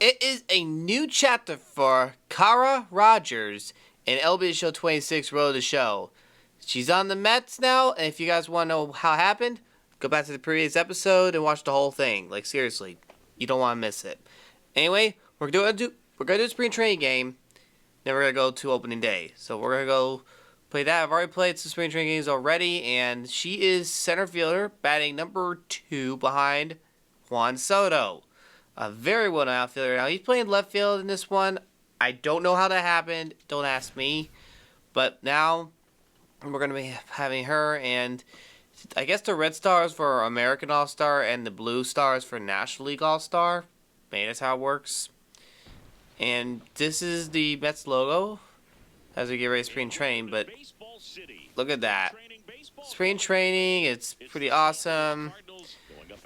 It is a new chapter for Cara Rogers in LB Show 26 Road to Show. She's on the Mets now, and if you guys want to know how it happened, go back to the previous episode and watch the whole thing. Like, seriously, you don't want to miss it. Anyway, we're gonna do a spring training game, then we're gonna go to opening day. So we're gonna go play that. I've already played some spring training games already, and she is center fielder, batting number 2 behind Juan Soto. A very well-known outfielder. Now, he's playing left field in this one. I don't know how that happened. Don't ask me. But now, we're going to be having her, and I guess the red stars for American All-Star and the blue stars for National League All-Star. Maybe that's how it works. And this is the Mets logo as we get ready to spring training. But look at that. Spring training, it's pretty awesome.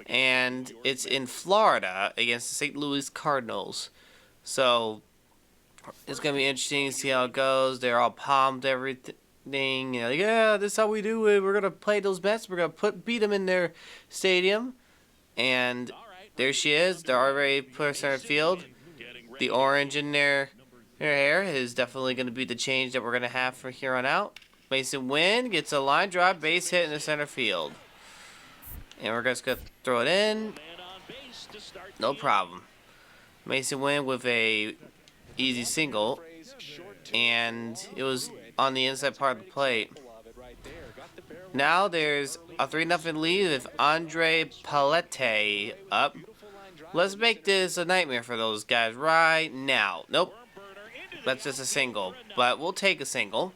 And it's in Florida against the St. Louis Cardinals. So, it's going to be interesting to see how it goes. They're all pumped, everything. You know, like, yeah, this is how we do it. We're going to play those Mets. We're going to beat them in their stadium. And there she is. They're already put her center field. The orange in their hair is definitely going to be the change that we're going to have from here on out. Mason Wynn gets a line drive, base hit in the center field. And we're just going to throw it in. No problem. Mason Wynn with a easy single. And it was on the inside part of the plate. Now there's a 3-0 lead with Andre Palette up. Let's make this a nightmare for those guys right now. Nope. That's just a single. But we'll take a single.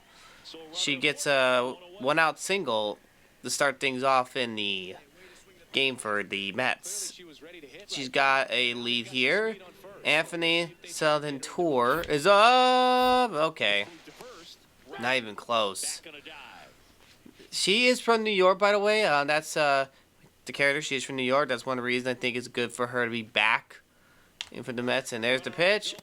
She gets a 1-out single to start things off in the game for the Mets. She's got a lead here. Anthony Salvatore is up. Okay. Not even close. She is from New York, by the way. That's the character. She is from New York. That's one reason I think it's good for her to be back in for the Mets. And there's the pitch.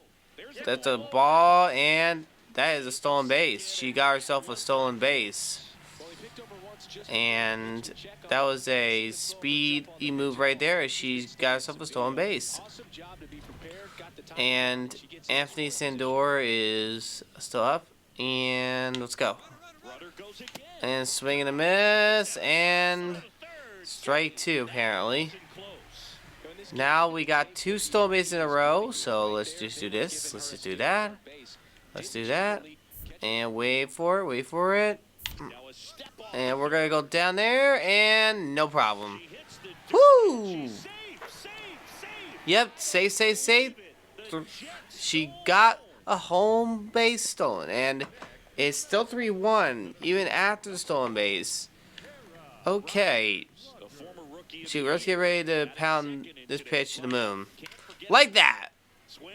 That's a ball, and that is a stolen base. She got herself a stolen base. And that was a speedy move right there as she got herself a stolen base. And Anthony Sandor is still up. And let's go. And swing and a miss. And strike 2 apparently. Now we got 2 stolen bases in a row. So let's just do this. Let's just do that. Let's do that. And wait for it. Wait for it. And we're going to go down there, and no problem. Woo! Yep, safe. She got a home base stolen, and it's still 3-1, even after the stolen base. Okay. Let's get ready to pound this pitch to the moon. Like that.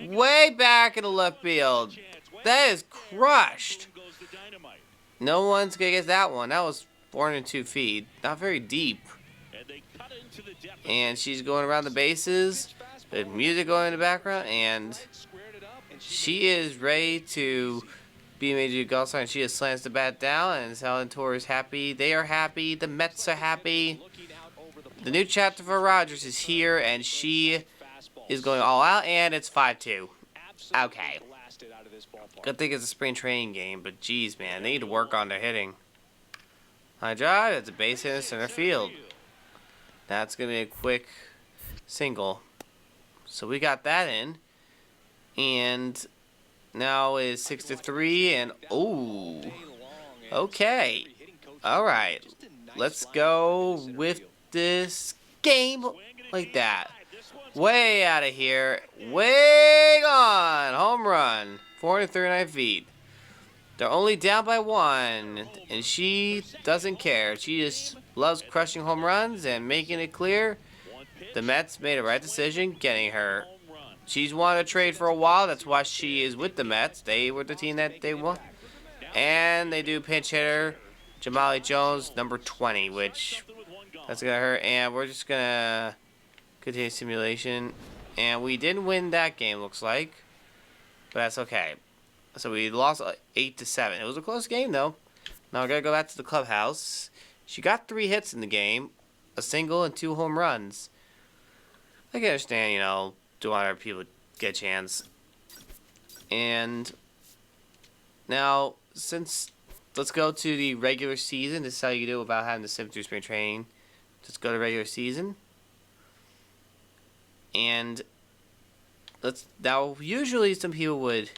Way back in the left field. That is crushed. No one's going to get that one. That was 402 feet. Not very deep. And she's going around the bases. With music going in the background. And she is ready to be a Major League All-Star. And she just slams the bat down. And Salvatore is happy. They are happy. The Mets are happy. The new chapter for Rogers is here. And she is going all out. And it's 5-2. Okay. Good thing it's a spring training game, but geez, man, they need to work on their hitting. High drive, it's a base hit in center field. That's going to be a quick single. So we got that in. And now it's 6-3, and oh, okay. All right, let's go with this game like that. Way out of here. Way gone. Home run. 439 feet. They're only down by 1. And she doesn't care. She just loves crushing home runs and making it clear the Mets made a right decision getting her. She's wanted to trade for a while. That's why she is with the Mets. They were the team that they won. And they do pinch hitter Jamali Jones, number 20, which that's going to hurt. And we're just going to continue simulation. And we didn't win that game, looks like. But that's okay. So we lost 8-7. It was a close game, though. Now we're going to go back to the clubhouse. She got 3 hits in the game. A single and 2 home runs. I can understand, you know, don't want our people get a chance. And now, let's go to the regular season. This is how you do about having to sim through spring training. Let's go to regular season. And now usually some people would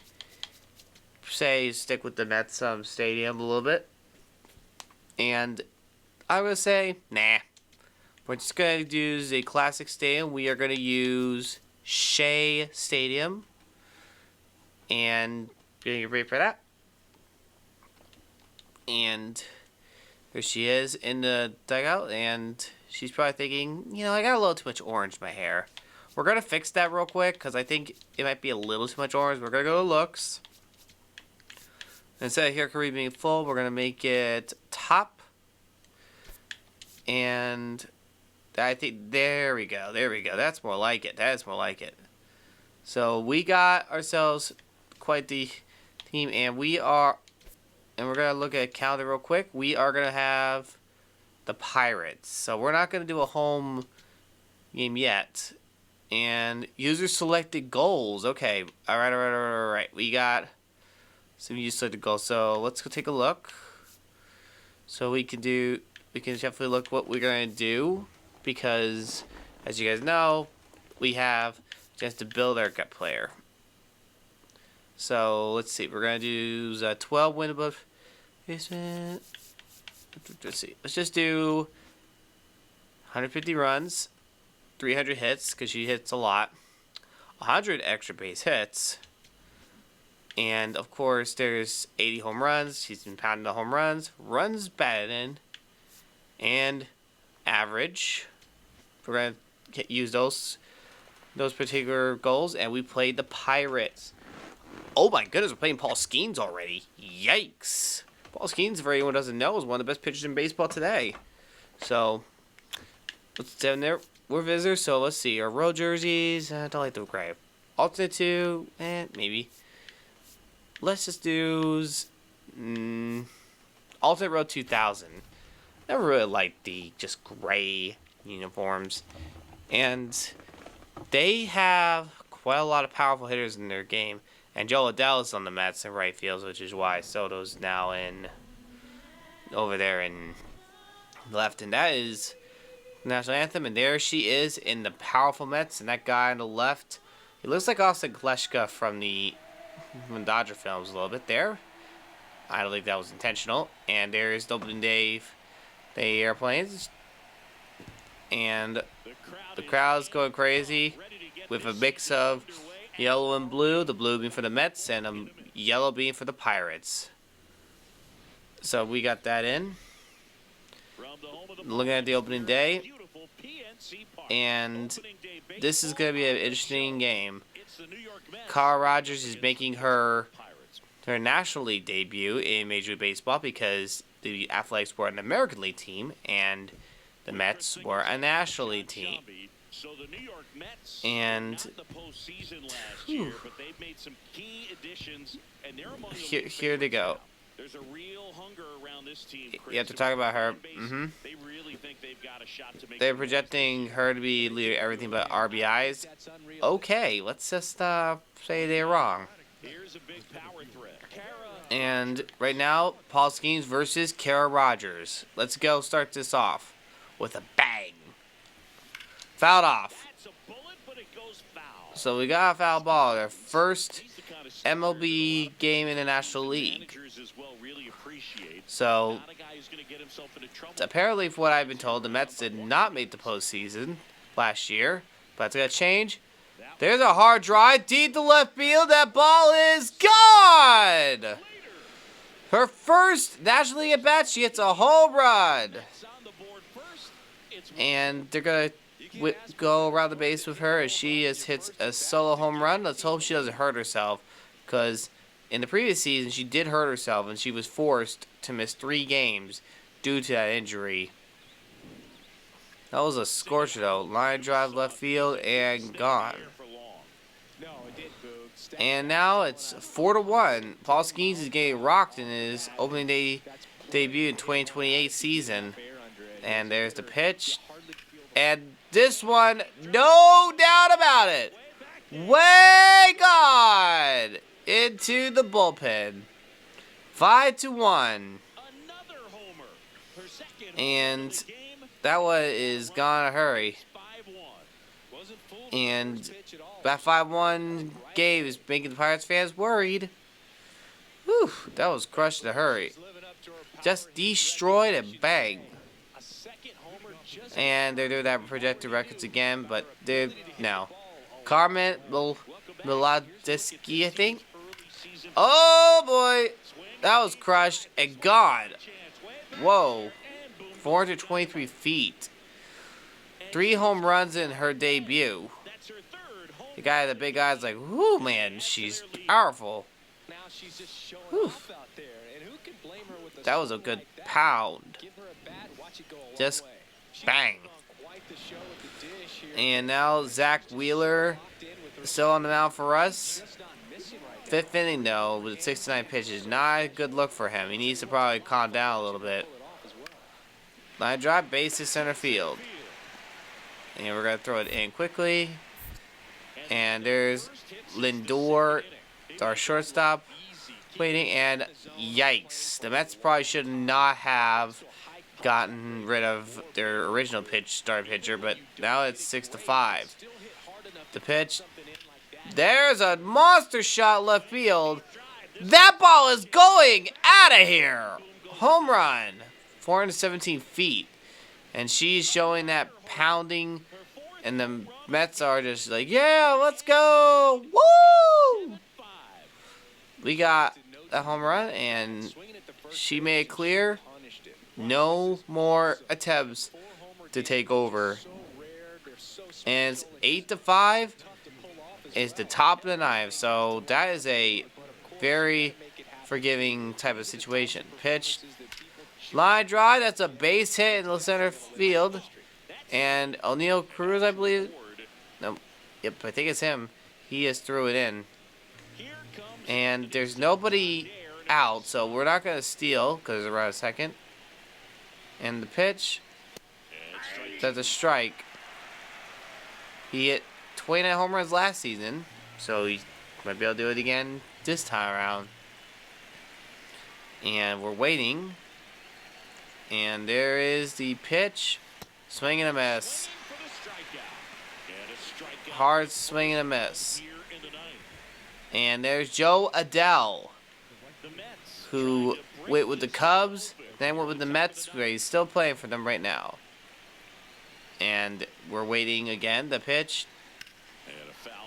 say stick with the Mets stadium a little bit. And I would say, nah. We're just going to use a classic stadium. We are going to use Shea Stadium. And getting ready for that. And there she is in the dugout. And she's probably thinking, I got a little too much orange in my hair. We're going to fix that real quick because I think it might be a little too much orange. We're going to go to looks. Instead of hair curly being full, we're going to make it top. And I think, there we go. That's more like it. So we got ourselves quite the team. And we're going to look at calendar real quick. We are going to have the Pirates. So we're not going to do a home game yet. And user selected goals. Okay. All right. We got some user selected goals. So let's go take a look. So we can definitely look what we're going to do. Because, as you guys know, we have a chance to build our gut player. So let's see. We're going to do 12 win above basement. Let's see. Let's just do 150 runs. 300 hits, because she hits a lot. 100 extra base hits. And, of course, there's 80 home runs. She's been pounding the home runs. Runs batted in. And average. We're going to use those particular goals. And we played the Pirates. Oh, my goodness. We're playing Paul Skeens already. Yikes. Paul Skeens, for anyone who doesn't know, is one of the best pitchers in baseball today. So, let's down there. We're visitors, so let's see. Our road jerseys, I don't like the gray. Alternate 2, maybe. Let's just do alternate road 2000. Never really liked the just gray uniforms. And they have quite a lot of powerful hitters in their game. And Joe Adele is on the Mets in right field, which is why Soto's now over there in left. And that is national anthem, and there she is in the powerful Mets, and that guy on the left, he looks like Austin Kleschka from the Dodger films a little bit there. I don't think that was intentional. And there's the opening day airplanes, and the crowd's going crazy with a mix of yellow and blue, the blue being for the Mets and a yellow being for the Pirates. So we got that in. Looking at the opening day, and this is going to be an interesting game. Cara Rogers is making her National League debut in Major League Baseball because the Athletics were an American League team and the Mets were a National League team. And here they go. There's a real hunger around this team. You have to talk about her. They really think they've got a shot to make. They're projecting her to be leader everything but RBIs. Okay, let's just say they're wrong. Here's a big power threat. And right now, Paul Skeens versus Cara Rogers. Let's go start this off with a bang. Fouled off. So we got a foul ball. Their first MLB game in the National League. So, apparently, for what I've been told, the Mets did not make the postseason last year. But it's going to change. There's a hard drive deep to left field. That ball is gone! Her first National League at bat, she hits a home run. And they're going to go around the base with her as she hits a solo home run. Let's hope she doesn't hurt herself, because in the previous season she did hurt herself and she was forced to miss 3 games due to that injury. That was a scorcher though. Line drive left field and gone. And now it's 4-1. Paul Skeens is getting rocked in his opening day debut in 2028 season. And there's the pitch. And this one, no doubt about it. Way gone into the bullpen. 5-1. And that one is gone in a hurry. And that 5-1 game is making the Pirates fans worried. Whew, that was crushed in a hurry. Just destroyed and bang. And they're doing that projected records again, but they're no. Carmen Miladiski, I think. Oh boy, that was crushed and gone. Whoa, 423 feet. 3 home runs in her debut. The guy with the big eyes like, whoo man, she's powerful. Whew. That was a good pound. Just bang. And now Zach Wheeler still on the mound for us. 5th inning though, with 69 pitches. Not a good look for him. He needs to probably calm down a little bit. Line drive, base to center field. And we're going to throw it in quickly. And there's Lindor, our shortstop, waiting. And yikes. The Mets probably should not have gotten rid of their original starting pitcher, but now it's 6-5. The pitch. There's a monster shot left field. That ball is going out of here. Home run. 417 feet. And she's showing that pounding. And the Mets are just like, yeah, let's go. Woo! We got a home run, and she made it clear. No more attempts to take over. And it's 8-5. It's the top of the ninth. So that is a very forgiving type of situation. Pitch. Line drive. That's a base hit in the center field. And O'Neal Cruz, I believe. No. Yep, I think it's him. He just threw it in. And there's nobody out. So we're not going to steal because we're at a second. And the pitch. That's a strike. He hit 29 home runs last season. So he might be able to do it again this time around. And we're waiting. And there is the pitch. Swing and a miss. Hard swing and a miss. And there's Joe Adele, who went with the Cubs, then went with the Mets, where he's still playing for them right now. And we're waiting again. The pitch.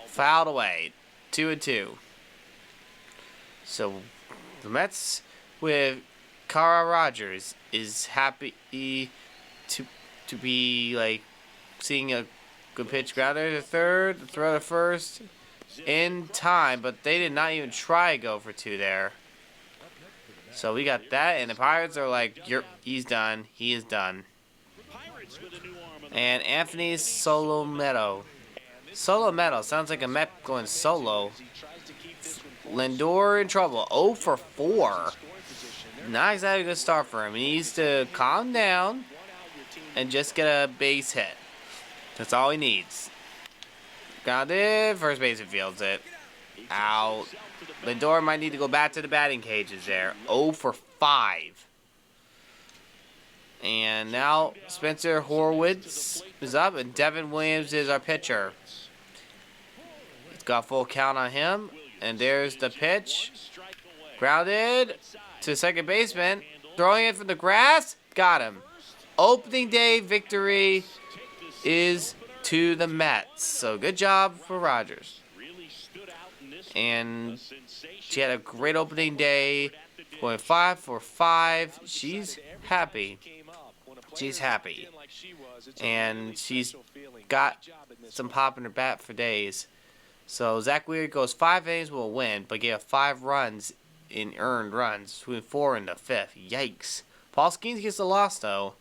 Fouled away. 2-2. So the Mets with Cara Rogers is happy to be like seeing a good pitch grounder to third, throw to first in time, but they did not even try to go for 2 there. So we got that, and the Pirates are like, he's done. He is done. And Anthony Solometo. Solometo sounds like a Met going solo. Lindor in trouble. 0 for 4. Not exactly a good start for him. He needs to calm down and just get a base hit. That's all he needs. Grounded. First base fields it. Out. Lindor might need to go back to the batting cages there. 0 for 5. And now Spencer Horwitz is up, and Devin Williams is our pitcher. He's got full count on him. And there's the pitch. Grounded to second baseman. Throwing it from the grass. Got him. Opening day victory is to the Mets. So good job for Rogers. And she had a great opening day. Going 5 for 5. She's happy. She's happy. And she's got some pop in her bat for days. So Zach Wheeler goes 5 innings, will win, but gave 5 runs in earned runs, between 4 and the 5th. Yikes. Paul Skeens gets the loss, though.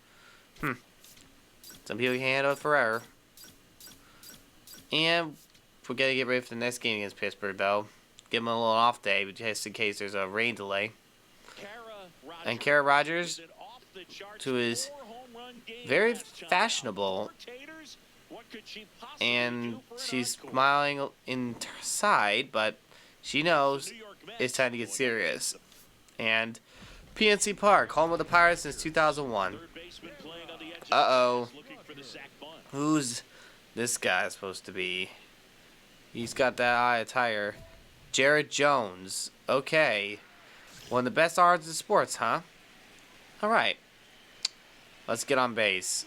Some people can handle it forever. And we're going to get ready for the next game against Pittsburgh, though. Give them a little off day, just in case there's a rain delay. And Cara Rogers, who is very fashionable And she's smiling inside, but she knows it's time to get serious. And PNC Park, home of the Pirates since 2001. Uh-oh. Who's this guy supposed to be? He's got that eye attire. Jared Jones. Okay. One of the best arms in sports, huh? Alright. Let's get on base.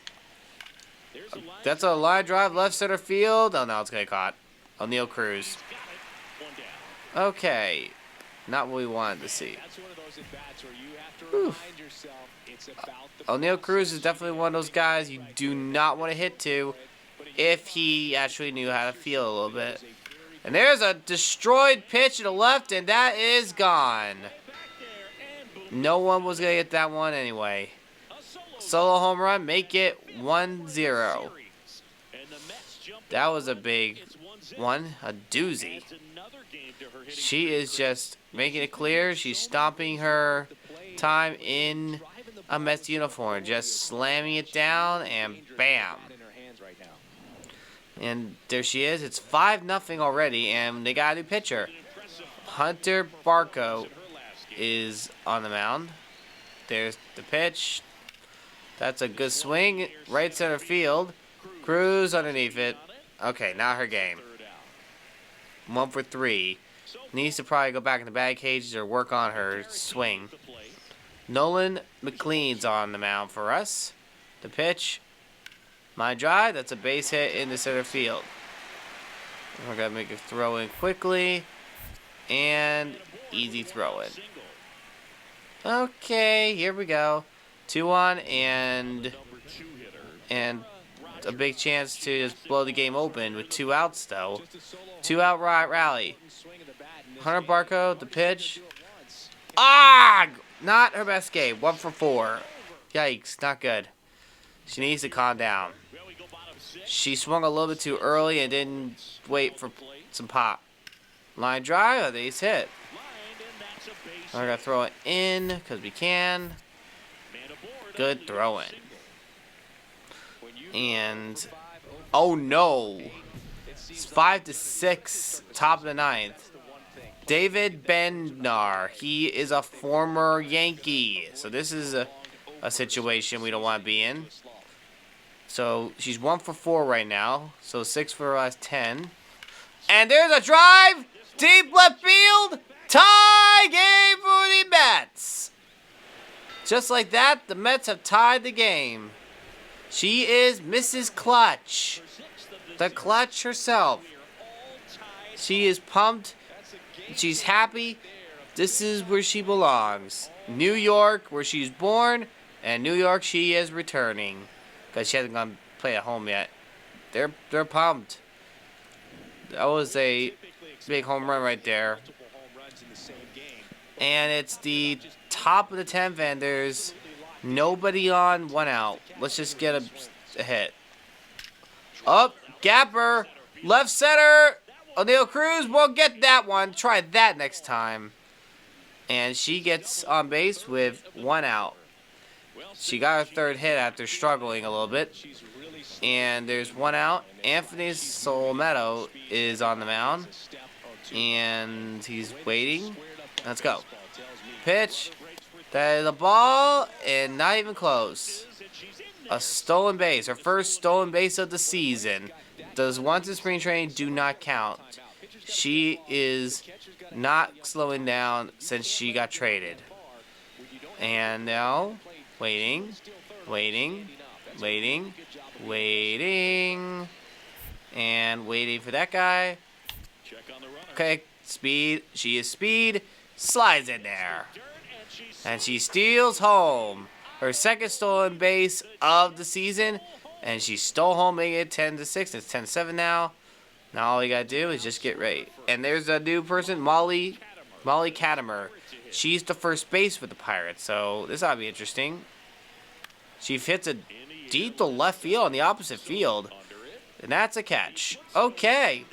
That's a line drive left center field. Oh no, it's gonna get caught. O'Neal Cruz. Okay. Not what we wanted to see. O'Neal Cruz is definitely one of those guys you do not want to hit to if he actually knew how to feel a little bit. And there's a destroyed pitch to the left, and that is gone. No one was going to get that one anyway. Solo home run, make it 1-0. That was a big one, a doozy. She is just making it clear. She's stomping her time in a Mets uniform, just slamming it down, and bam. And there she is. It's 5-0 already, and they got a new pitcher. Hunter Barco is on the mound. There's the pitch. That's a good swing. Right center field. Cruz underneath it. Okay, not her game. 1 for 3. Needs to probably go back in the batting cages or work on her swing. Nolan McLean's on the mound for us. The pitch. My drive. That's a base hit in the center field. We're going to make a throw in quickly. And easy throw in. Okay, here we go. 2-on and a big chance to just blow the game open with 2 outs though. 2-out rally. Hunter Barco, the pitch. Ah! Not her best game. 1 for 4. Yikes, not good. She needs to calm down. She swung a little bit too early and didn't wait for some pop. Line drive, a base hit. We're going to throw it in because we can. Good throwing. And, oh no. It's 5-6, top of the 9th. David Bednar. He is a former Yankee. So this is a situation we don't want to be in. So she's 1 for 4 right now. So 6 for her last 10. And there's a drive. Deep left field. Tie game for the Mets. Just like that, the Mets have tied the game. She is Mrs. Clutch. The Clutch herself. She is pumped. She's happy. This is where she belongs. New York, where she's born, and New York she is returning. Because she hasn't gone play at home yet. They're pumped. That was a big home run right there. And it's the top of the 10th, and there's nobody on, 1 out. Let's just get a hit. Up, Gapper, left center. O'Neal Cruz won't get that one. Try that next time. And she gets on base with 1 out. She got her 3rd hit after struggling a little bit. And there's 1 out. Anthony Solmedo is on the mound. And he's waiting. Let's go. Pitch. That is a ball, and not even close. A stolen base. Her first stolen base of the season. Those ones in spring training do not count. She is not slowing down since she got traded. And now, waiting, and waiting for that guy. Okay, speed. She is speed. Slides in there. And she steals home. Her 2nd stolen base of the season. And she stole home, making it 10-6. It's 10-7 now. Now all you gotta do is just get ready. And there's a new person, Molly Katimer. She's the first base for the Pirates. So this ought to be interesting. She hits a deep to left field on the opposite field. And that's a catch. Okay.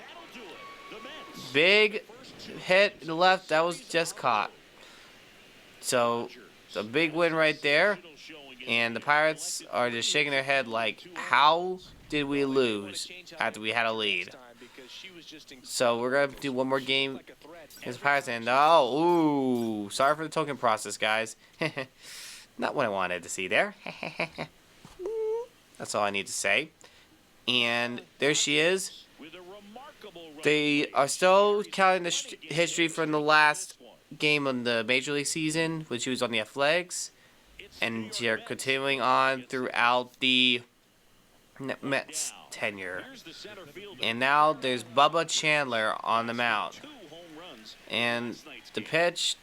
Big hit to the left. That was just caught. So, a big win right there. And the Pirates are just shaking their head like, how did we lose after we had a lead? So we're going to do one more game against the Pirates. And, oh, ooh. Sorry for the token process, guys. Not what I wanted to see there. That's all I need to say. And there she is. They are still counting the history from the last game on the Major League season, which was on the Athletics. And they're continuing on throughout the Mets tenure. And now there's Bubba Chandler on the mound. And the pitch,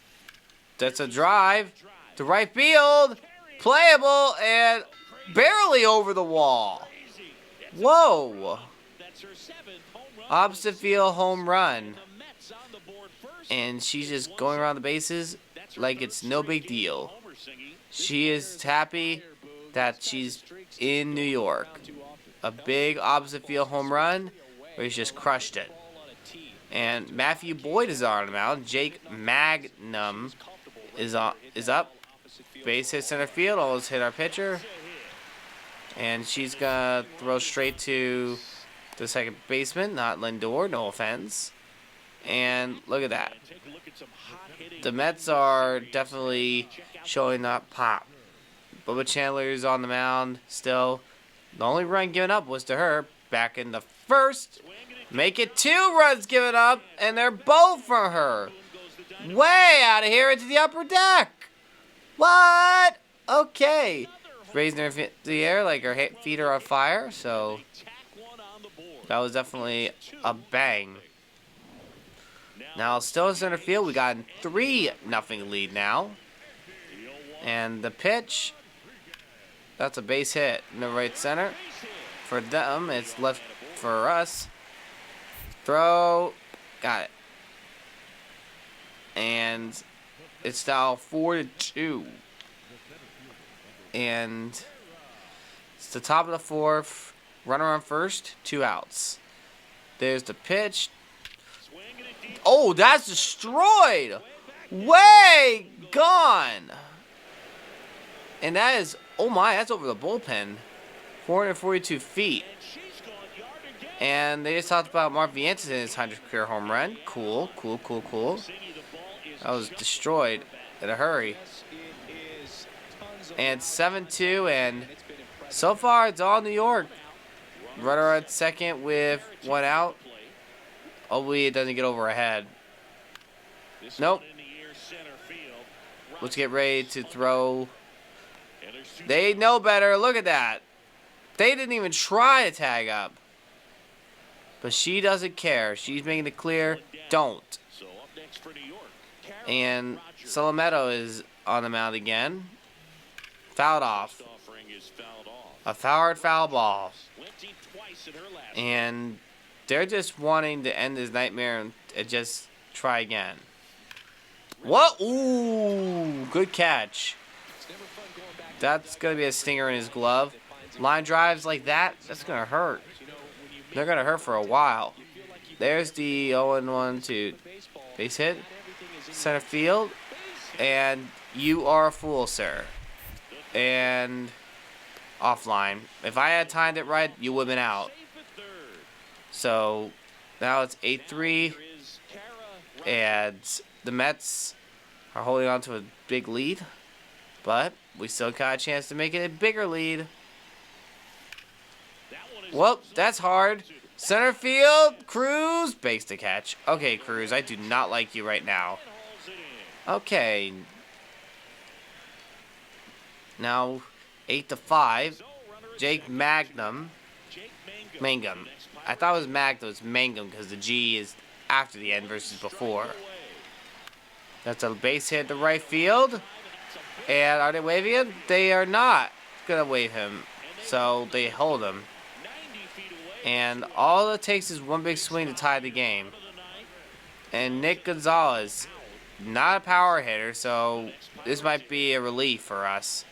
that's a drive to right field. Playable and barely over the wall. Whoa. Opposite field home run. And she's just going around the bases like it's no big deal. She is happy that she's in New York. A big opposite field home run where he's just crushed it. And Matthew Boyd is on the mound. Jake Magnum is up. Base hit center field. Almost hit our pitcher. And she's going to throw straight to the second baseman, not Lindor. No offense. And look at that. The Mets are definitely showing that pop. Bubba Chandler is on the mound still. The only run given up was to her back in the first. Make it 2 runs given up, and they're both from her. Way out of here into the upper deck. What? Okay. Raising her in the air like her feet are on fire, so that was definitely a bang. Now, still in center field, we got a 3-0 lead now. And the pitch, that's a base hit in the right center. For them, it's left for us. Throw, got it. And it's now 4-2. And it's the top of the 4th. Runner on first, 2 outs. There's the pitch. Oh, that's destroyed. Way gone. And that is, oh my, that's over the bullpen. 442 feet. And they just talked about Mark Vientos in his 100th career home run. Cool. That was destroyed in a hurry. And 7-2, and so far it's all New York. Runner at second with 1 out. Hopefully it doesn't get over our head. Nope. Let's get ready to throw. They know better. Look at that. They didn't even try to tag up. But she doesn't care. She's making it clear, don't. And Salametto is on the mound again. Fouled off. A foul ball. And they're just wanting to end this nightmare and just try again. What? Ooh, good catch. That's going to be a stinger in his glove. Line drives like that, that's going to hurt. They're going to hurt for a while. There's the 0-1 to base hit. Center field. And you are a fool, sir. And offline. If I had timed it right, you would have been out. So now it's 8-3. And the Mets are holding on to a big lead. But we still got a chance to make it a bigger lead. Well, that's hard. Center field, Cruz, base to catch. Okay, Cruz, I do not like you right now. Okay. Now, 8-5. Jake Mangum. I thought it was Magnum, it's Mangum because the G is after the N versus before. That's a base hit to right field. And are they waving him? They are not going to wave him. So they hold him. And all it takes is one big swing to tie the game. And Nick Gonzalez, not a power hitter, so this might be a relief for us.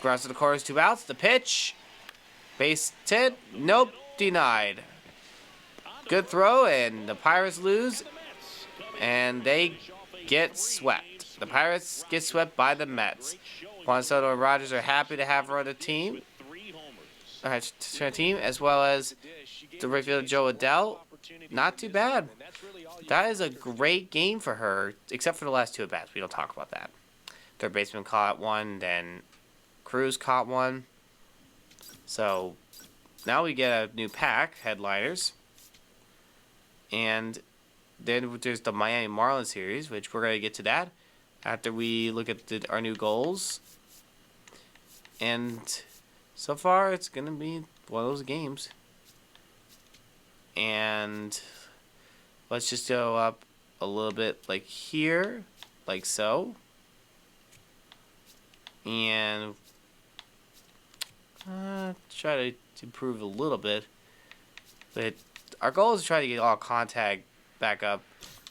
Grounds to the corners, 2 outs. The pitch. Base hit. Nope. Denied. Good throw, and the Pirates lose. And they get swept. The Pirates get swept by the Mets. Juan Soto and Rogers are happy to have her on the team. team, as well as the right fielder Joe Adele. Not too bad. That is a great game for her, except for the last two at bats. We don't talk about that. Third baseman caught one, then Cruz caught one. So now we get a new pack, headliners. And then there's the Miami Marlins series, which we're going to get to that after we look at our new goals. And so far, it's going to be one of those games. And let's just go up a little bit like here, like so. And try to improve a little bit. But our goal is to try to get all contact back up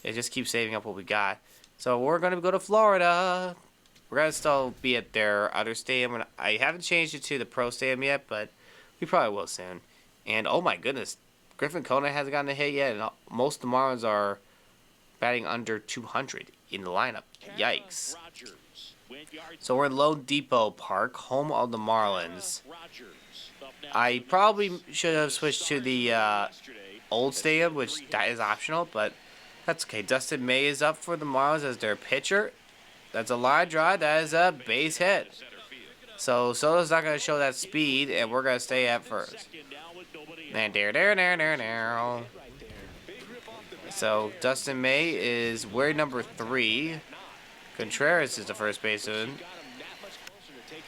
and just keep saving up what we got. So we're going to go to Florida. We're going to still be at their other stadium. I haven't changed it to the Pro Stadium yet, but we probably will soon. And oh my goodness, Griffin Kona hasn't gotten a hit yet, and most of the Marlins are batting under 200 in the lineup. Yikes. So we're in Lone Depot Park, home of the Marlins. I probably should have switched to the old stadium, which that is optional, but that's okay. Dustin May is up for the Marlins as their pitcher. That's a line drive. That is a base hit. So Soto's not going to show that speed, and we're going to stay at first. And there. So Dustin May is wearing number 3. Contreras is the first baseman.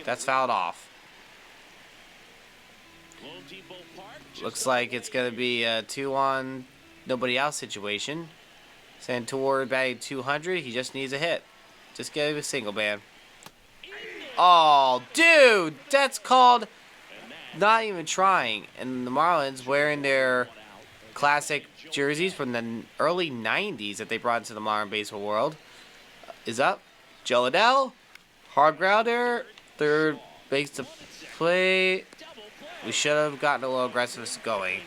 That's fouled off. Looks like it's going to be a 2-on nobody out situation. Santor batting 200. He just needs a hit. Just get a single, man. Oh, dude, that's called not even trying. And the Marlins wearing their classic jerseys from the early 90s that they brought into the modern baseball world is up. Joe Adele, hard grounder, third base to play. We should have gotten a little aggressive going.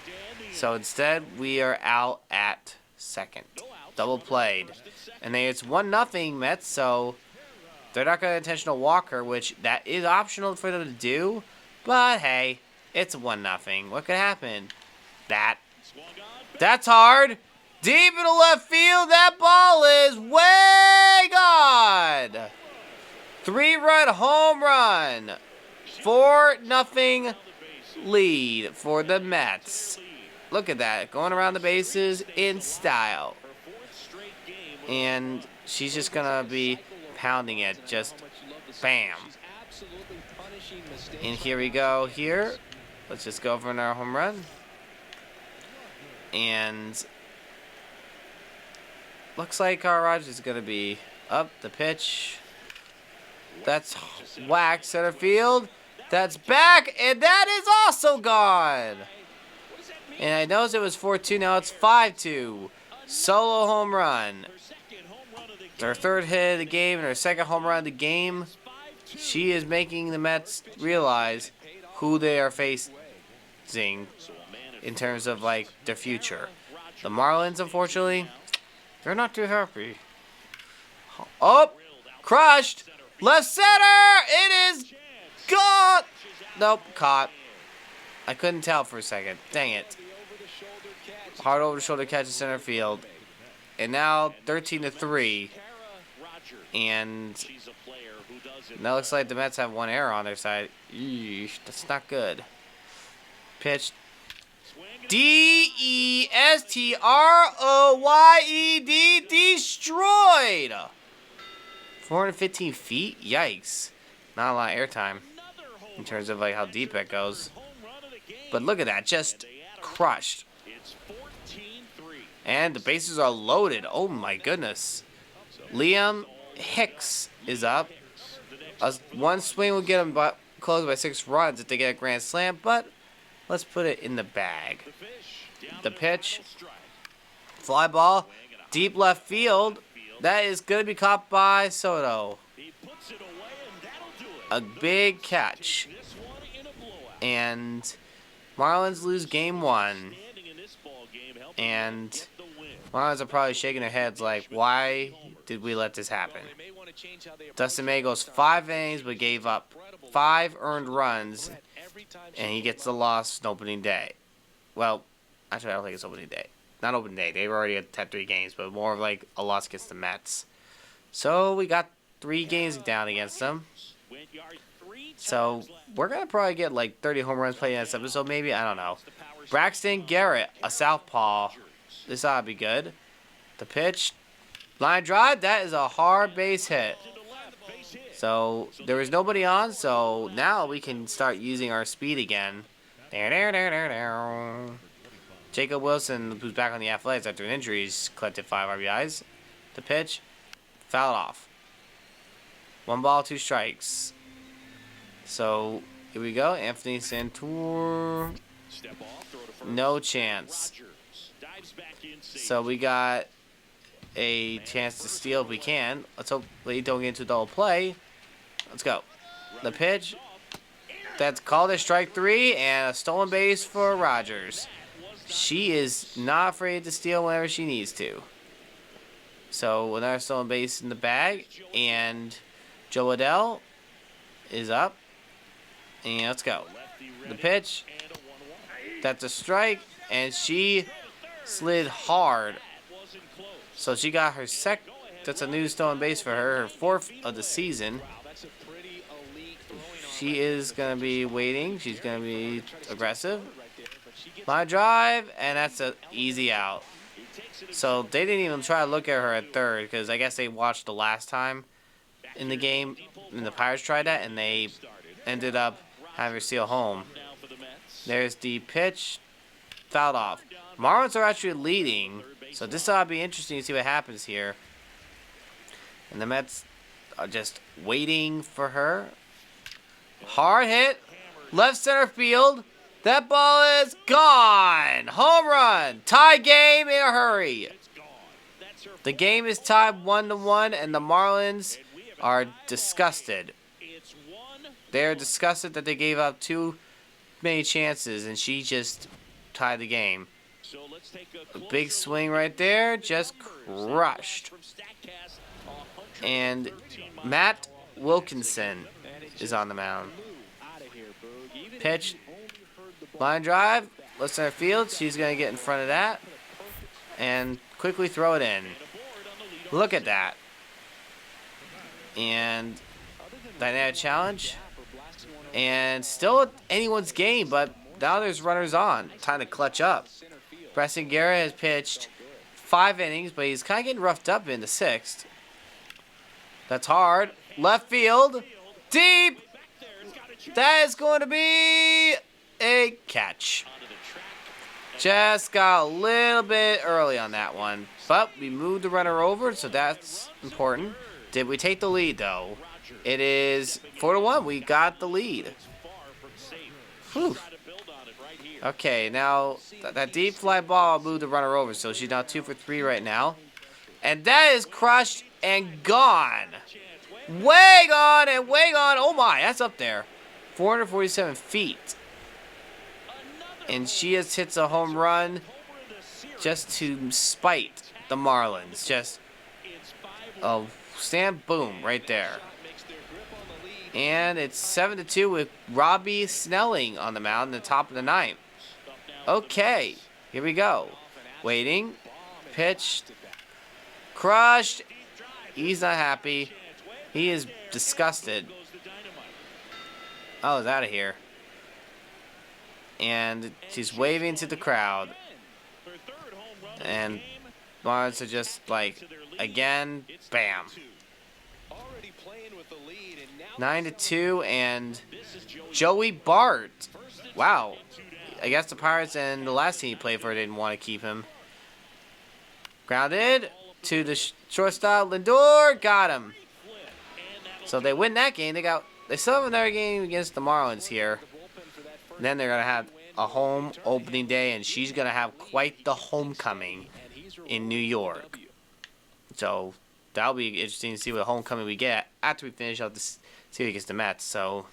So instead, we are out at second. Double played. And then it's 1-0 Mets, so they're not going to intentional walk her, which that is optional for them to do. But hey, it's 1-0. What could happen? That's hard. Deep in the left field, that ball is way gone. 3-run home run. 4-0 lead for the Mets. Look at that, going around the bases in style. And she's just going to be pounding it, just bam. And here we go here. Let's just go for another home run. And looks like Cara Rogers is going to be up the pitch. That's whack center field. That's back, and that is also gone. And I noticed it was 4-2, now it's 5-2. Solo home run. Their third hit of the game and her second home run of the game. She is making the Mets realize who they are facing in terms of like their future. The Marlins, unfortunately, they're not too happy. Oh, crushed. Left center. It is gone. Nope, caught. I couldn't tell for a second. Dang it. Hard over the shoulder catch in center field. And now 13-3. And now it looks like the Mets have one error on their side. Eesh, that's not good. Pitch. D-E-S-T-R-O-Y-E-D. Destroyed. 415 feet? Yikes. Not a lot of airtime in terms of like how deep it goes. But look at that. Just crushed. And the bases are loaded. Oh my goodness. Liam Hicks is up. One swing will get him close by 6 runs if they get a grand slam, but let's put it in the bag. The pitch. Fly ball. Deep left field. That is going to be caught by Soto. A big catch. And Marlins lose game 1. And Marlins are probably shaking their heads like, why did we let this happen? Dustin May goes 5 innings but gave up 5 earned runs And he gets the loss on opening day. Well, actually, I don't think it's opening day. Not opening day. They've already had 3 games, but more of like a loss against the Mets. So we got 3 games down against them. So we're going to probably get like 30 home runs played in this episode, maybe. I don't know. Braxton Garrett, a southpaw. This ought to be good. The pitch. Line drive. That is a hard base hit. So there was nobody on, so now we can start using our speed again. Jacob Wilson, who's back on the Athletics after an injury, collected 5 RBIs. The pitch. Fouled off. 1 ball, 2 strikes. So here we go. Anthony Santoor. No chance. So we got a chance to steal if we can. Let's hope we don't get into double play. Let's go. The pitch. That's called a strike 3 and a stolen base for Rogers. She is not afraid to steal whenever she needs to. So another stolen base in the bag, and Joe Adell is up. And let's go. The pitch. That's a strike, and she slid hard. So she got her that's a new stolen base for her 4th of the season. She is going to be waiting. She's going to be aggressive. Line drive, and that's an easy out. So they didn't even try to look at her at third because I guess they watched the last time in the game, and the Pirates tried that, and they ended up having her steal home. There's the pitch. Fouled off. Marlins are actually leading, so this ought to be interesting to see what happens here. And the Mets are just waiting for her. Hard hit. Left center field. That ball is gone. Home run. Tie game in a hurry. The game is tied 1-1, and the Marlins are disgusted. They're disgusted that they gave up too many chances, and she just tied the game. A big swing right there, just crushed. And Matt Wilkinson is on the mound. Pitch. Line drive. Left center field. She's going to get in front of that. And quickly throw it in. Look at that. And dynamic challenge. And still anyone's game, but now there's runners on. Time to clutch up. Braxton Garrett has pitched 5 innings, but he's kind of getting roughed up in the 6th. That's hard. Left field. Deep. That is going to be a catch. Just got a little bit early on that one. But we moved the runner over, so that's important. Did we take the lead, though? It is 4-1. We got the lead. Whew. Okay, now that deep fly ball moved the runner over, so she's now 2 for 3 right now. And that is crushed and gone. Way gone and way gone. Oh my, that's up there. 447 feet. And she just hits a home run just to spite the Marlins. Just a stand boom right there. And it's 7-2 with Robbie Snelling on the mound in the top of the 9th. Okay, here we go. Waiting. Pitch. Crushed. He's not happy. He is disgusted. Oh, it's out of here. And she's waving to the crowd. And Marlins are just like, again, bam. 9-2, and Joey Bart. Wow. I guess the Pirates and the last team he played for didn't want to keep him. Grounded to the shortstop. Lindor got him. So they win that game. They still have another game against the Marlins here. And then they're going to have a home opening day, and she's going to have quite the homecoming in New York. So that'll be interesting to see what homecoming we get after we finish out this series against the Mets. So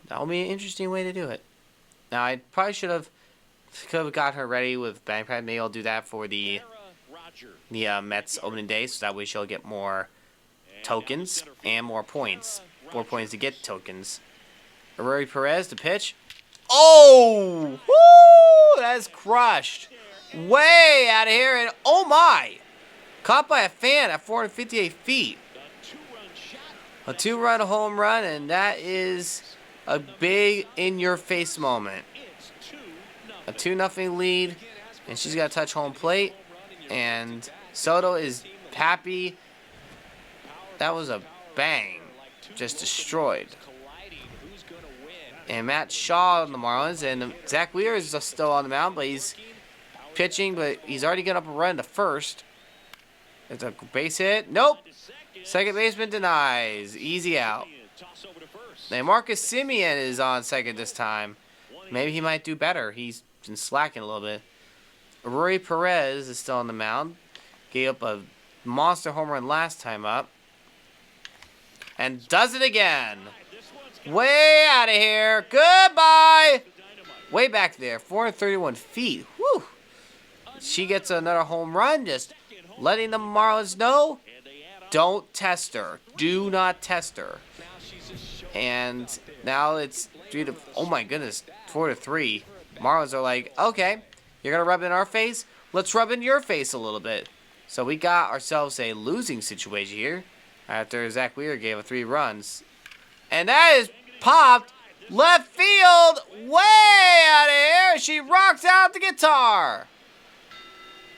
that'll be an interesting way to do it. Now, I probably could have got her ready with bank pad. Maybe I'll do that for the Mets opening day, so that way she'll get more tokens and more points. More points to get tokens. Rory Perez to pitch. Oh! Woo! That's crushed. Way out of here. And oh my! Caught by a fan at 458 feet. A 2-run home run, and that is a big in-your-face moment. A 2-0 lead, and she's got to touch home plate. And Soto is happy. That was a bang. Just destroyed. And Matt Shaw on the Marlins, and Zach Wheeler is still on the mound, but he's pitching, but he's already got up a run to first. It's a base hit. Nope. Second baseman denies. Easy out. And Marcus Semien is on second this time. Maybe he might do better. He's been slacking a little bit. Rory Perez is still on the mound. Gave up a monster home run last time up. And does it again. Way out of here. Goodbye. Way back there. 431 feet. Whew. She gets another home run. Just letting the Marlins know. Don't test her. Do not test her. And now it's 3 to... Oh my goodness. 4-3. Marlins are like, okay, you're going to rub in our face? Let's rub in your face a little bit. So we got ourselves a losing situation here. After Zach Wheeler gave up 3 runs. And that is popped left field. Way out of here. She rocks out the guitar.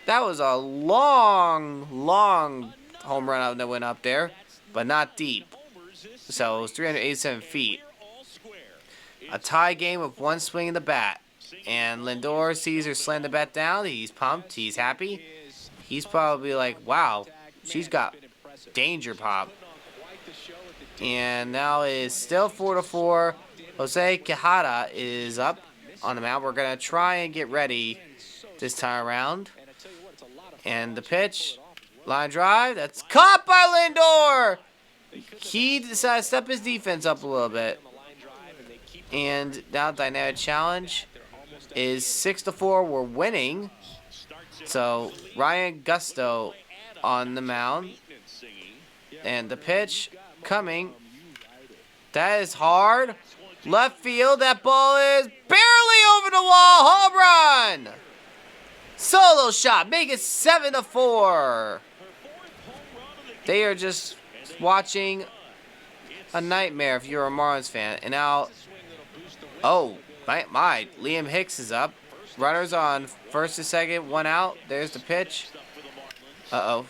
That was a long, long home run that went up there. But not deep. So it was 387 feet. A tie game with 1 swing in the bat. And Lindor sees her slam the bat down. He's pumped. He's happy. He's probably like, wow, she's got danger pop. And now it's still 4-4. Jose Quijada is up on the mound. We're going to try and get ready this time around. And the pitch, line drive, that's caught by Lindor. He decided to step his defense up a little bit. And now dynamic challenge is 6-4. We're winning. So Ryan Gusto on the mound. And the pitch coming. That is hard. Left field. That ball is barely over the wall. Home run. Solo shot. Make it 7-4. They are just watching a nightmare if you're a Marlins fan. And now, oh, my. Liam Hicks is up. Runners on first to second. 1 out. There's the pitch. Uh-oh.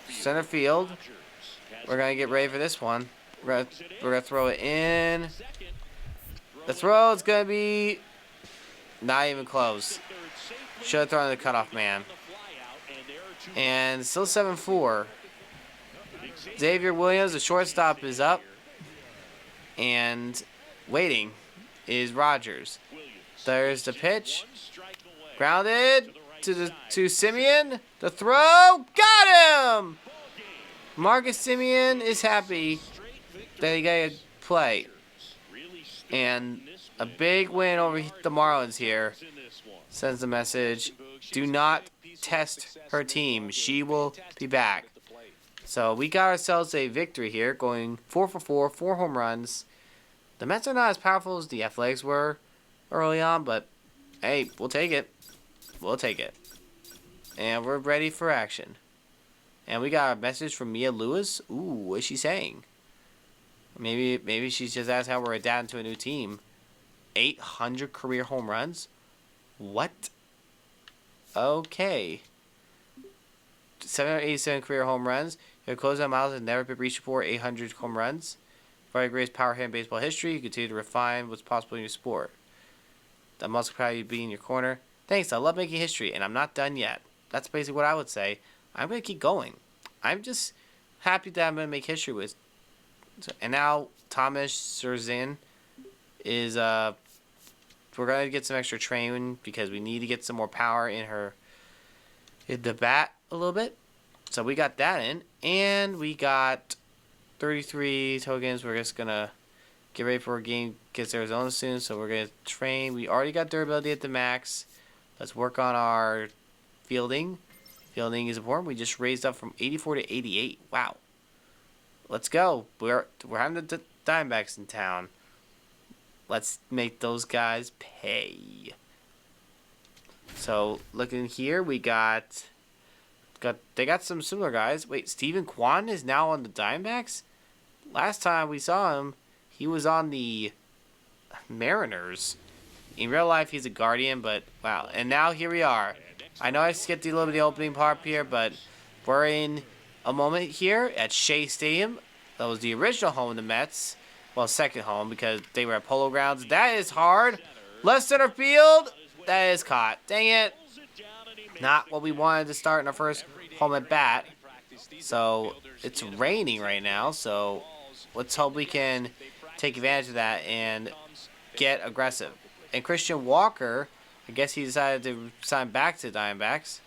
Center field. We're going to get ready for this one. We're gonna throw it in. The throw is going to be not even close. Should have thrown the cutoff man. And still 7-4. Xavier Williams, the shortstop, is up. And waiting is Rogers. There's the pitch. Grounded to Semien. The throw. Got him! Marcus Semien is happy that he got a play. And a big win over the Marlins here. Sends the message, do not test her team. She will be back. So we got ourselves a victory here, going 4-for-4, 4 home runs. The Mets are not as powerful as the Athletics were early on, but hey, we'll take it. We'll take it. And we're ready for action. And we got a message from Mia Lewis. Ooh, what is she saying? Maybe she's just asking how we're adapting to a new team. 800 career home runs? What? Okay. 787 career home runs. Your closeout miles has never been reached before. 800 home runs. Probably the greatest power hit in baseball history. You continue to refine what's possible in your sport. The muscle probably be in your corner. Thanks, I love making history, and I'm not done yet. That's basically what I would say. I'm going to keep going. I'm just happy that I'm going to make history with. And now Thomas Serzin is, we're going to get some extra training because we need to get some more power in the bat a little bit. So we got that in. And we got 33 tokens. We're just going to get ready for a game against Arizona soon. So we're going to train. We already got durability at the max. Let's work on our fielding. Fielding is important. We just raised up from 84 to 88. Wow. Let's go. We're having the Diamondbacks in town. Let's make those guys pay. So looking here, we got they got some similar guys. Wait, Steven Kwan is now on the Diamondbacks? Last time we saw him, he was on the Mariners. In real life, he's a Guardian, but wow. And now here we are. I know I skipped a little bit of the opening part here, but we're in a moment here at Shea Stadium. That was the original home of the Mets. Well, second home because they were at Polo Grounds. That is hard. Left center field. That is caught. Dang it. Not what we wanted to start in our first home at bat. So it's raining right now. So let's hope we can take advantage of that and get aggressive. And Christian Walker, I guess he decided to sign back to the Diamondbacks.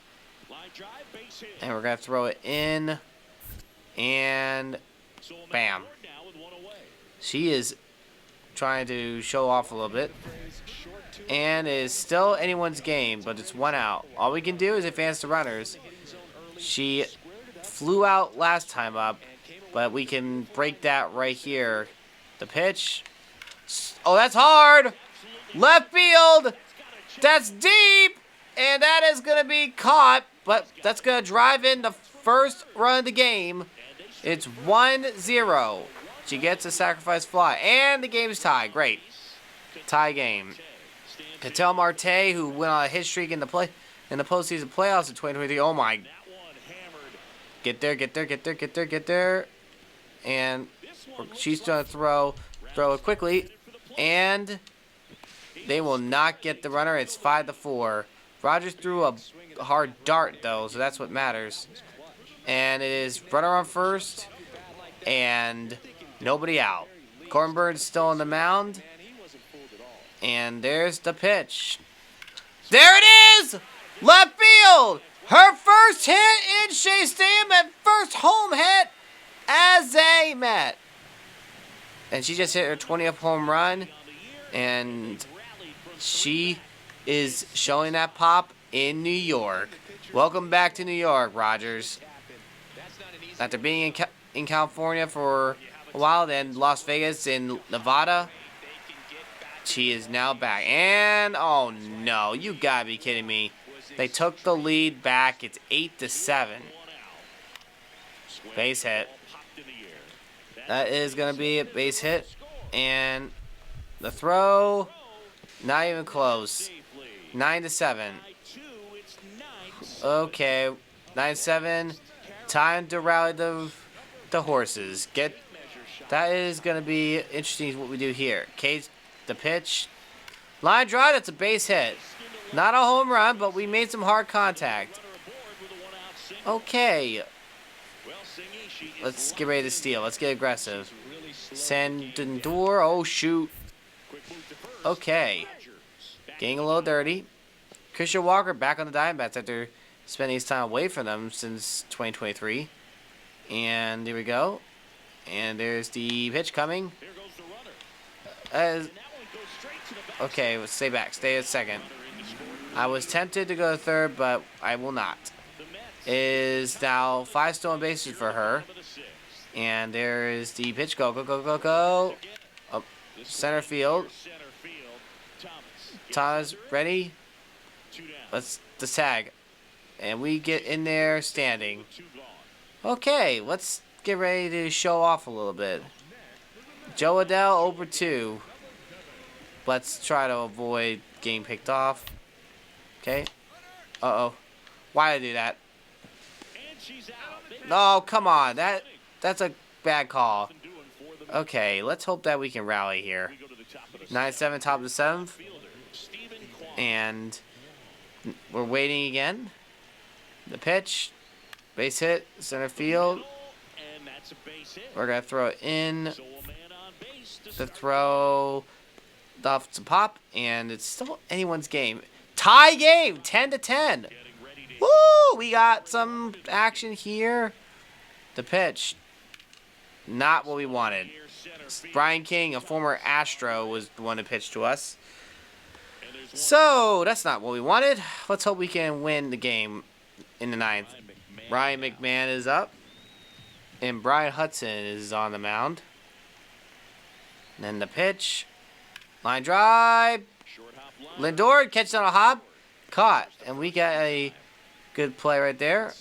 And we're going to throw it in. And bam. She is trying to show off a little bit. And it is still anyone's game, but it's 1 out. All we can do is advance the runners. She flew out last time up, but we can break that right here. The pitch. Oh, that's hard. Left field. That's deep. And that is going to be caught, but that's going to drive in the first run of the game. It's 1-0. She gets a sacrifice fly, and the game is tied. Great. Tie game. Ketel Marte, who went on a hit streak in the postseason playoffs in 2023. Oh my! Get there! And she's gonna throw it quickly, and they will not get the runner. It's 5-4. Rogers threw a hard dart though, so that's what matters. And it is runner on first, and nobody out. Corbin Burns still on the mound. And there's the pitch. There it is! Left field! Her first hit in Shea Stadium and first home hit as a Met. And she just hit her 20th home run. And she is showing that pop in New York. Welcome back to New York, Rogers. After being in California for a while, then Las Vegas and Nevada, she is now back. And, oh no, you gotta be kidding me. They took the lead back. It's 8-7. Base hit. That is gonna be a base hit. And the throw, not even close. 9-7. Okay, 9-7. Time to rally the horses. That is gonna be interesting what we do here. Cage. The pitch. Line drive, that's a base hit. Not a home run, but we made some hard contact. Okay. Let's get ready to steal. Let's get aggressive. Sandendor. Oh, shoot. Okay. Getting a little dirty. Christian Walker back on the Diamondbacks after spending his time away from them since 2023. And here we go. And there's the pitch coming. Okay, let's stay back. Stay at second. I was tempted to go to third, but I will not. Is now 5 stolen bases for her. And there is the pitch. Go. Up center field. Thomas ready. Let's the tag. And we get in there standing. Okay, let's get ready to show off a little bit. Joe Adele over 2. Let's try to avoid getting picked off. Okay. Uh-oh. Why did I do that? No, come on. That's a bad call. Okay, let's hope that we can rally here. 9-7, top of the 7th. And we're waiting again. The pitch. Base hit. Center field. We're going to throw it in. The throw off to pop, and it's still anyone's game. Tie game, 10-10. Woo! We got some action here. The pitch, not what we wanted. Brian King, a former Astro, was the one to pitch to us. So that's not what we wanted. Let's hope we can win the game in the 9th. Ryan McMahon is up, and Brian Hudson is on the mound. And then the pitch. Line drive. Lindor catches on a hop. Caught. And we got a good play right there.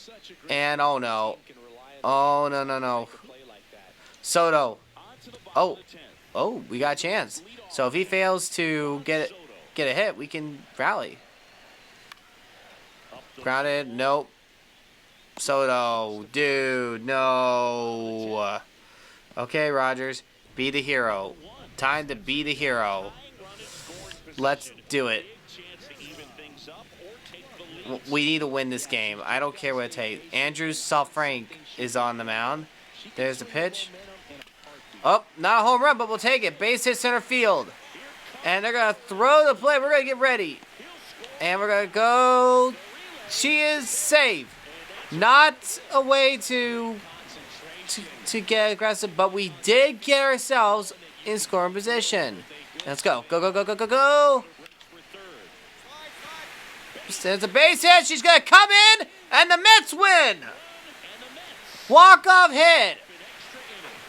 And oh no. Oh no, no, no. Soto. Oh. Oh, we got a chance. So if he fails to get a hit, we can rally. Grounded. Nope. Soto. Dude, no. Okay, Rogers. Be the hero. Time to be the hero. Let's do it. We need to win this game. I don't care what it takes. Andrew Frank is on the mound. There's the pitch. Oh, not a home run, but we'll take it. Base hit center field. And they're going to throw the play. We're going to get ready. And we're going to go. She is safe. Not a way to get aggressive, but we did get ourselves in scoring position. Let's go. Go, go, go, go, go, go. There's a base hit. She's going to come in, and the Mets win. Walk-off hit.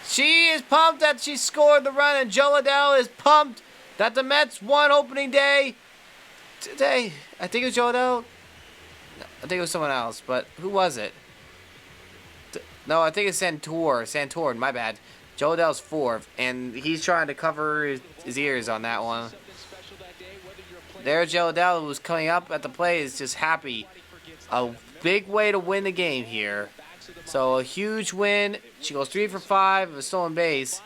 She is pumped that she scored the run, and Joe Adele is pumped that the Mets won opening day today. I think it was Joe Adele. I think it was someone else, but who was it? No, I think it's Santor, my bad. Joe Adele's fourth, and he's trying to cover his ears on that one. There, Joe Adele, who's coming up at the plate, is just happy. A big way to win the game here. So a huge win. She goes 3 for 5 of a stolen base,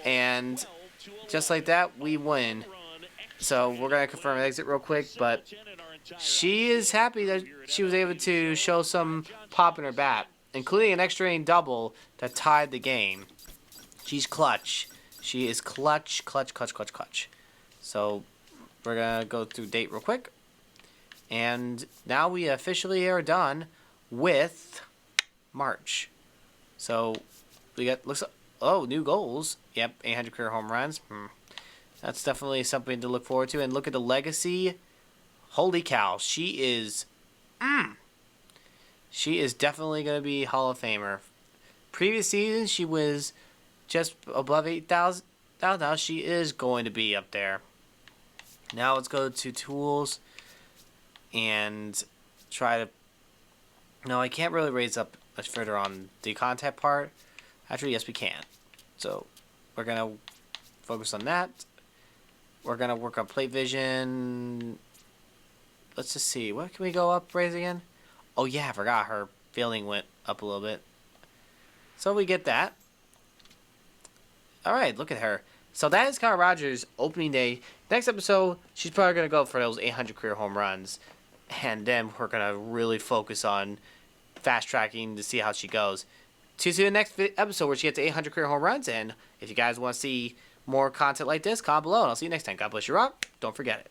and just like that, we win. So we're gonna confirm an exit real quick, but she is happy that she was able to show some pop in her bat, including an extra inning double that tied the game. She's clutch. She is clutch, clutch, clutch, clutch, clutch. So we're gonna go through date real quick, and now we officially are done with March. So we got new goals. Yep, 800 career home runs. That's definitely something to look forward to. And look at the legacy. Holy cow, she is definitely going to be Hall of Famer. Previous season, she was just above 8,000. Now she is going to be up there. Now let's go to tools and try to... No, I can't really raise up much further on the contact part. Actually, yes, we can. So we're going to focus on that. We're going to work on plate vision. Let's just see. What can we go up, raise again? Oh, yeah, I forgot her fielding went up a little bit. So we get that. All right, look at her. So that is Cara Rogers' opening day. Next episode, she's probably going to go for those 800 career home runs. And then we're going to really focus on fast tracking to see how she goes. To see the next episode where she gets 800 career home runs. And if you guys want to see more content like this, comment below. And I'll see you next time. God bless you, rock. Don't forget it.